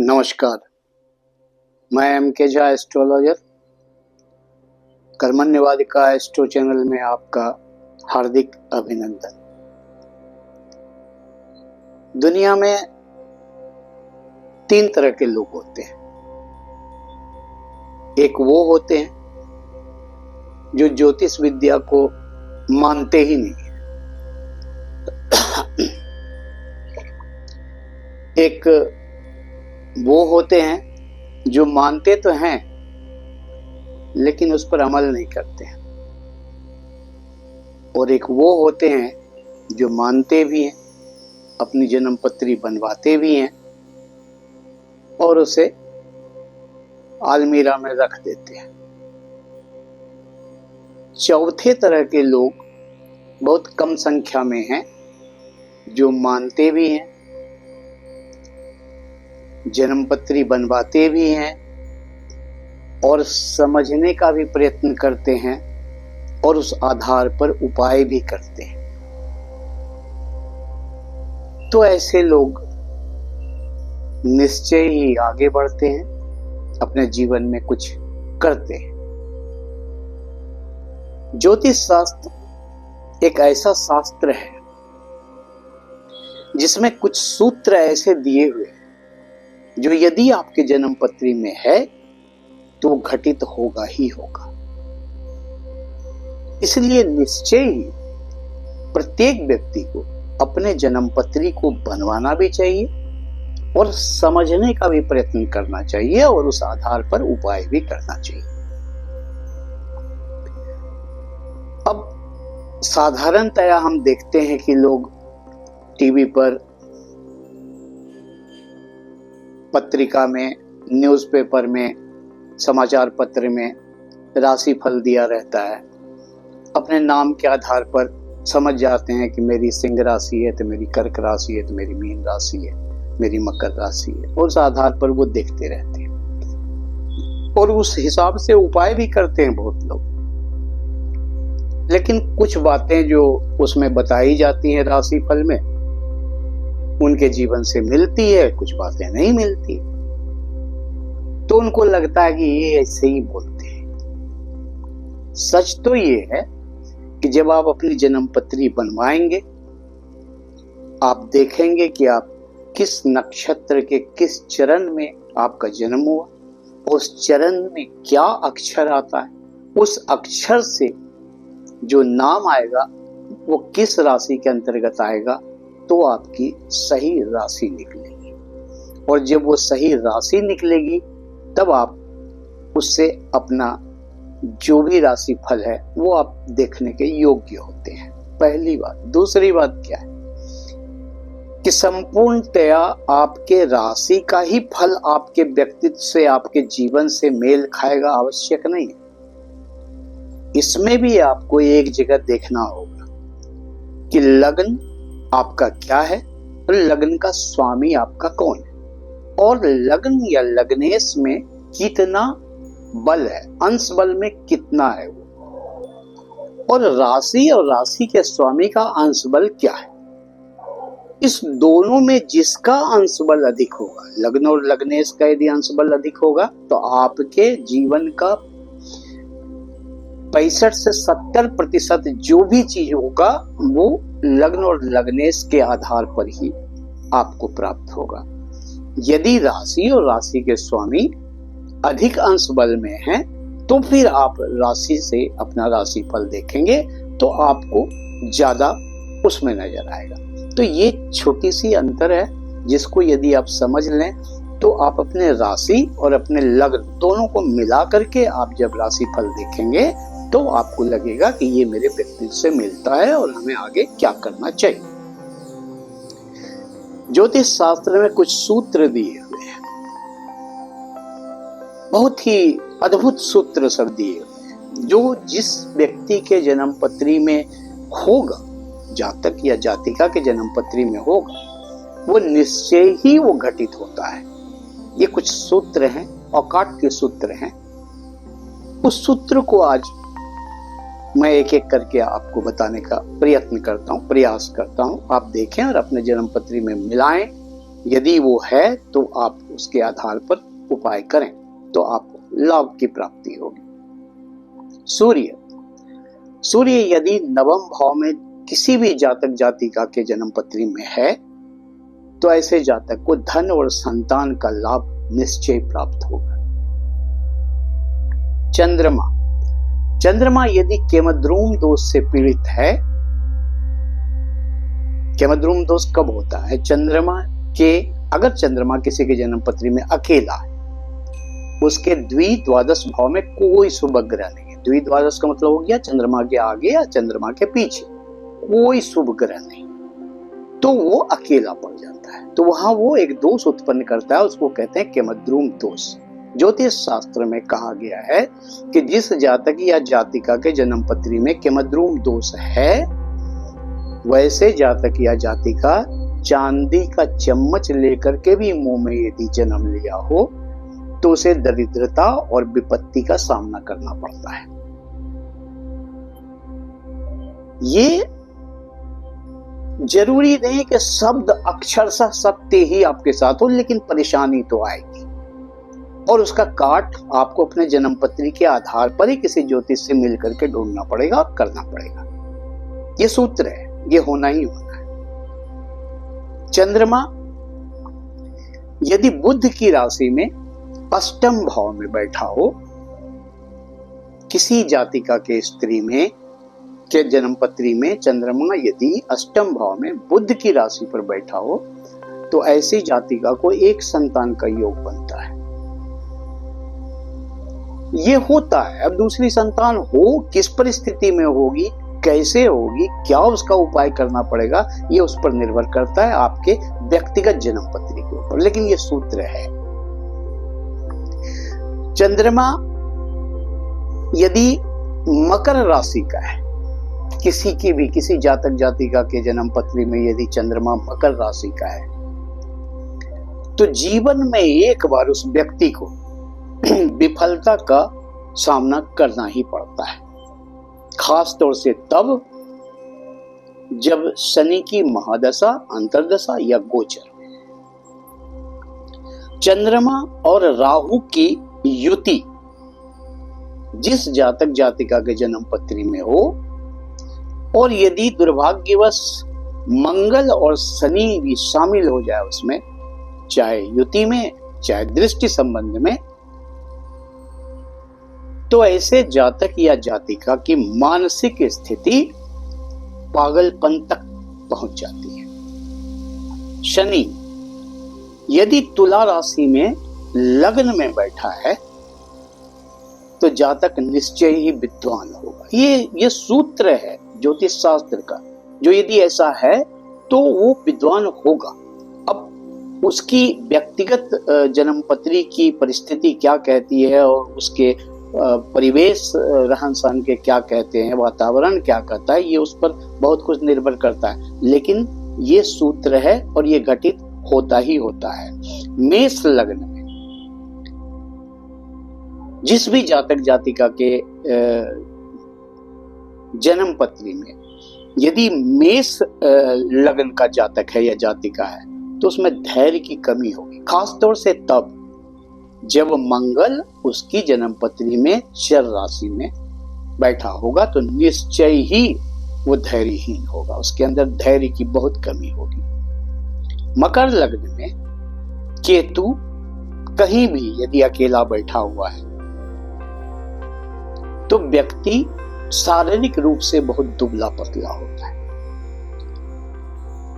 नमस्कार, मैं एम के झा एस्ट्रोलॉजर कर्मण्यवादिका एस्ट्रो चैनल में आपका हार्दिक अभिनंदन। दुनिया में 3 तरह के लोग होते हैं। एक वो होते हैं जो ज्योतिष विद्या को मानते ही नहीं है। एक वो होते हैं जो मानते तो हैं लेकिन उस पर अमल नहीं करते हैं। और एक वो होते हैं जो मानते भी हैं, अपनी जन्म पत्री बनवाते भी हैं और उसे अलमीरा में रख देते हैं। चौथे तरह के लोग बहुत कम संख्या में हैं जो मानते भी हैं, जन्म पत्री बनवाते भी हैं और समझने का भी प्रयत्न करते हैं और उस आधार पर उपाय भी करते हैं। तो ऐसे लोग निश्चय ही आगे बढ़ते हैं, अपने जीवन में कुछ करते हैं। ज्योतिष शास्त्र एक ऐसा शास्त्र है जिसमें कुछ सूत्र ऐसे दिए हुए हैं जो यदि आपके जन्म पत्री में है तो घटित होगा ही होगा। इसलिए निश्चय ही प्रत्येक व्यक्ति को अपने जन्म पत्री को बनवाना भी चाहिए और समझने का भी प्रयत्न करना चाहिए और उस आधार पर उपाय भी करना चाहिए। अब साधारणतया हम देखते हैं कि लोग टीवी पर, पत्रिका में, न्यूज़पेपर में, समाचार पत्र में राशि फल दिया रहता है। अपने नाम के आधार पर समझ जाते हैं कि मेरी सिंह राशि है तो मेरी कर्क राशि है तो मेरी मीन राशि है, मेरी मकर राशि है, और उस आधार पर वो देखते रहते हैं और उस हिसाब से उपाय भी करते हैं बहुत लोग। लेकिन कुछ बातें जो उसमें बताई जाती हैं राशि फल में उनके जीवन से मिलती है, कुछ बातें नहीं मिलती, तो उनको लगता है कि ये ऐसे ही बोलते हैं। सच तो ये है कि जब आप अपनी जन्म पत्री बनवाएंगे, आप देखेंगे कि आप किस नक्षत्र के किस चरण में आपका जन्म हुआ, उस चरण में क्या अक्षर आता है, उस अक्षर से जो नाम आएगा वो किस राशि के अंतर्गत आएगा, तो आपकी सही राशि निकलेगी। और जब वो सही राशि निकलेगी तब आप उससे अपना जो भी राशि फल है वो आप देखने के योग्य होते हैं। पहली बात। दूसरी बात क्या है कि संपूर्णतया आपके राशि का ही फल आपके व्यक्तित्व से, आपके जीवन से मेल खाएगा आवश्यक नहीं है। इसमें भी आपको एक जगह देखना होगा कि लग्न आपका क्या है और लग्न का स्वामी आपका कौन है और लग्न या लग्नेश में कितना बल है, अंश बल में कितना है वो, और राशि के स्वामी का अंश बल क्या है। इस दोनों में जिसका अंश बल अधिक होगा, लग्न और लग्नेश का यदि अंश बल अधिक होगा तो आपके जीवन का 65 से 70% जो भी चीज होगा वो लग्न और लग्नेश के आधार पर ही आपको प्राप्त होगा। यदि राशि और राशि के स्वामी अधिक अंश बल में हैं तो फिर आप राशि से अपना राशि फल देखेंगे तो आपको ज्यादा उसमें नजर आएगा। तो ये छोटी सी अंतर है जिसको यदि आप समझ लें तो आप अपने राशि और अपने लग्न दोनों को मिला करके आप जब राशि फल देखेंगे तो आपको लगेगा कि ये मेरे व्यक्तित्व से मिलता है और हमें आगे क्या करना चाहिए। ज्योतिष शास्त्र में कुछ सूत्र दिए हुए हैं, बहुत ही अद्भुत सूत्र सब दिए हुए हैं जो जिस व्यक्ति के जन्म पत्री में होगा, जातक या जातिका के जन्म पत्री में होगा, वो निश्चय ही वो घटित होता है। ये कुछ सूत्र हैं, औकात के सूत्र हैं। उस सूत्र को आज मैं एक एक करके आपको बताने का प्रयत्न करता हूँ, प्रयास करता हूँ। आप देखें और अपने जन्म पत्री में मिलाएं यदि वो है तो आप उसके आधार पर उपाय करें तो आपको लाभ की प्राप्ति होगी। सूर्य, सूर्य यदि नवम भाव में किसी भी जातक जातिका के जन्म पत्री में है तो ऐसे जातक को धन और संतान का लाभ निश्चय प्राप्त होगा। चंद्रमा, चंद्रमा यदि केमद्रूम दोष से पीड़ित है, केमद्रूम दोष कब होता है? चंद्रमा के, अगर चंद्रमा किसी के जन्म पत्री में अकेला है, उसके द्विद्वादश भाव में कोई शुभ ग्रह नहीं है। द्विद्वादश का मतलब हो गया चंद्रमा के आगे या चंद्रमा के पीछे कोई शुभ ग्रह नहीं, तो वो अकेला पड़ जाता है। तो वहां वो एक दोष उत्पन्न करता है, उसको कहते हैं केमद्रूम दोष। ज्योतिष शास्त्र में कहा गया है कि जिस जातक या जातिका के जन्म पत्री में केमद्रूम दोष है, वैसे जातक या जातिका चांदी का चम्मच लेकर के भी मुंह में यदि जन्म लिया हो तो उसे दरिद्रता और विपत्ति का सामना करना पड़ता है। ये जरूरी नहीं कि शब्द अक्षरशः सत्य ही आपके साथ हो, लेकिन परेशानी तो आएगी और उसका काट आपको अपने जन्म पत्री के आधार पर ही किसी ज्योतिष से मिल करके ढूंढना पड़ेगा और करना पड़ेगा। ये सूत्र है, ये होना ही होना है। चंद्रमा यदि बुध की राशि में अष्टम भाव में बैठा हो, किसी जातिका के स्त्री में के जन्म पत्री में चंद्रमा यदि अष्टम भाव में बुध की राशि पर बैठा हो तो ऐसी जातिका को एक संतान का योग बनता है। ये होता है। अब दूसरी संतान हो किस परिस्थिति में होगी, कैसे होगी, क्या उसका उपाय करना पड़ेगा, ये उस पर निर्भर करता है आपके व्यक्तिगत जन्म पत्री के ऊपर, लेकिन ये सूत्र है। चंद्रमा यदि मकर राशि का है, किसी की भी, किसी जातक जातिका के जन्म पत्री में यदि चंद्रमा मकर राशि का है तो जीवन में एक बार उस व्यक्ति को विफलता का सामना करना ही पड़ता है, खास तौर से तब जब शनि की महादशा, अंतर्दशा या गोचर। चंद्रमा और राहु की युति जिस जातक जातिका के जन्म पत्री में हो और यदि दुर्भाग्यवश मंगल और शनि भी शामिल हो जाए उसमें, चाहे युति में चाहे दृष्टि संबंध में, तो ऐसे जातक या जातिका की मानसिक स्थिति पागलपन तक पहुंच जाती है। शनि यदि तुला राशि में लग्न में बैठा है तो जातक निश्चय ही विद्वान होगा। ये सूत्र है ज्योतिष शास्त्र का, जो यदि ऐसा है तो वो विद्वान होगा। अब उसकी व्यक्तिगत जन्म पत्री की परिस्थिति क्या कहती है और उसके परिवेश, रहन सहन के क्या कहते हैं, वातावरण क्या कहता है, ये उस पर बहुत कुछ निर्भर करता है, लेकिन ये सूत्र है और ये घटित होता ही होता है। मेष लग्न में जिस भी जातक जातिका के जन्म पत्री में यदि मेष लग्न का जातक है या जातिका है तो उसमें धैर्य की कमी होगी, खास तौर से तब जब मंगल उसकी जन्म पत्री में चर राशि में बैठा होगा तो निश्चय ही वो धैर्यहीन होगा, उसके अंदर धैर्य की बहुत कमी होगी। मकर लग्न में केतु कहीं भी यदि अकेला बैठा हुआ है तो व्यक्ति शारीरिक रूप से बहुत दुबला पतला होता है।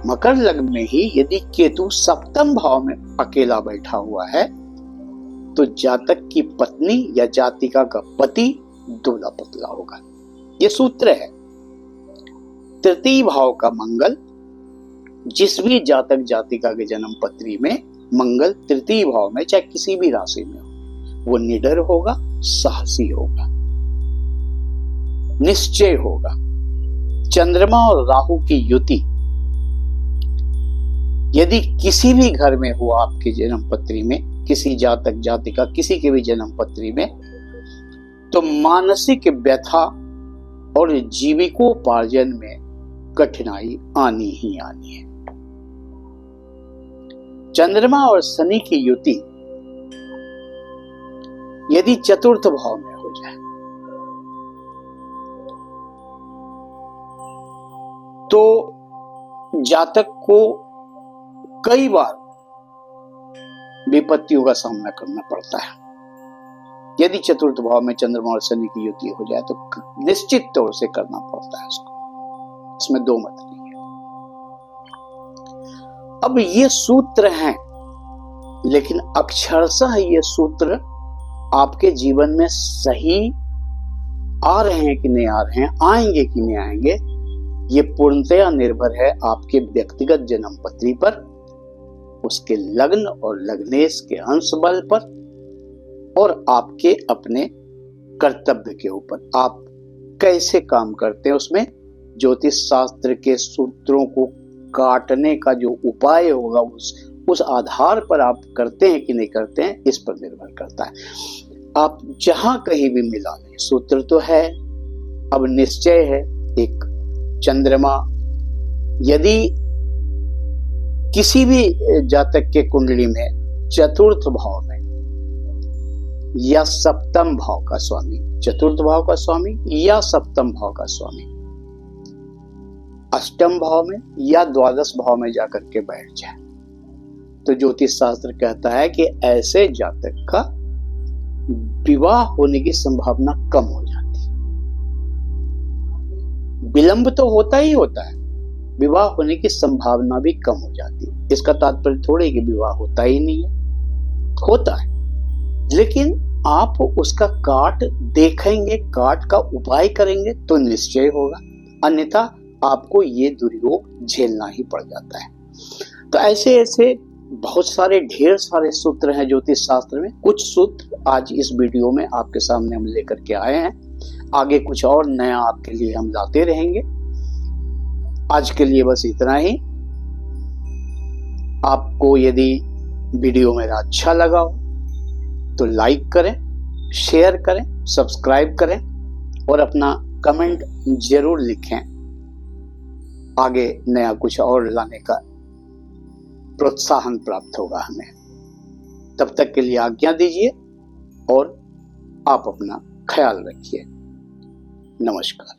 मकर लग्न में ही यदि केतु सप्तम भाव में अकेला बैठा हुआ है तो जातक की पत्नी या जातिका का पति दुबला पतला होगा। यह सूत्र है। तृतीय भाव का मंगल, जिस भी जातक जातिका के जन्म पत्री में मंगल तृतीय भाव में चाहे किसी भी राशि में हो, वो निडर होगा, साहसी होगा, निश्चय होगा। चंद्रमा और राहु की युति यदि किसी भी घर में हो आपके जन्म पत्री में, किसी जातक जातिका किसी के भी जन्म पत्री में, तो मानसिक व्यथा और जीविकोपार्जन में कठिनाई आनी ही आनी है। चंद्रमा और शनि की युति यदि चतुर्थ भाव में हो जाए तो जातक को कई बार विपत्तियों का सामना करना पड़ता है। यदि चतुर्थ भाव में चंद्रमा और शनि की युति हो जाए तो निश्चित तौर से करना पड़ता है उसको, इसमें दो मत नहीं है। अब ये सूत्र हैं, लेकिन अक्षरशः ये सूत्र आपके जीवन में सही आ रहे हैं कि नहीं आ रहे हैं, आएंगे कि नहीं आएंगे, ये पूर्णतया निर्भर है आपके व्यक्तिगत जन्म पत्री पर, उसके लग्न और लग्नेश के अंश बल पर और आपके अपने कर्तव्य के ऊपर। आप कैसे काम करते हैं उसमें ज्योतिष शास्त्र के सूत्रों को काटने का जो उपाय होगा उस आधार पर आप करते हैं कि नहीं करते हैं, इस पर निर्भर करता है। आप जहां कहीं भी मिला लें, सूत्र तो है, अब निश्चय है। एक चंद्रमा यदि किसी भी जातक के कुंडली में चतुर्थ भाव में या सप्तम भाव का स्वामी, चतुर्थ भाव का स्वामी या सप्तम भाव का स्वामी अष्टम भाव में या द्वादश भाव में जाकर के बैठ जाए तो ज्योतिष शास्त्र कहता है कि ऐसे जातक का विवाह होने की संभावना कम हो जाती है। विलंब तो होता ही होता है, विवाह होने की संभावना भी कम हो जाती है। इसका तात्पर्य थोड़े कि विवाह होता ही नहीं है, होता है, लेकिन आप उसका काट देखेंगे, काट का उपाय करेंगे तो निश्चय होगा, अन्यथा आपको ये दुर्योग झेलना ही पड़ जाता है। तो ऐसे ऐसे बहुत सारे ढेर सारे सूत्र हैं ज्योतिष शास्त्र में। कुछ सूत्र आज इस वीडियो में आपके सामने हम लेकर के आए हैं, आगे कुछ और नया आपके लिए हम लाते रहेंगे। आज के लिए बस इतना ही। आपको यदि वीडियो मेरा अच्छा लगा हो तो लाइक करें, शेयर करें, सब्सक्राइब करें और अपना कमेंट जरूर लिखें। आगे नया कुछ और लाने का प्रोत्साहन प्राप्त होगा हमें। तब तक के लिए आज्ञा दीजिए और आप अपना ख्याल रखिए। नमस्कार।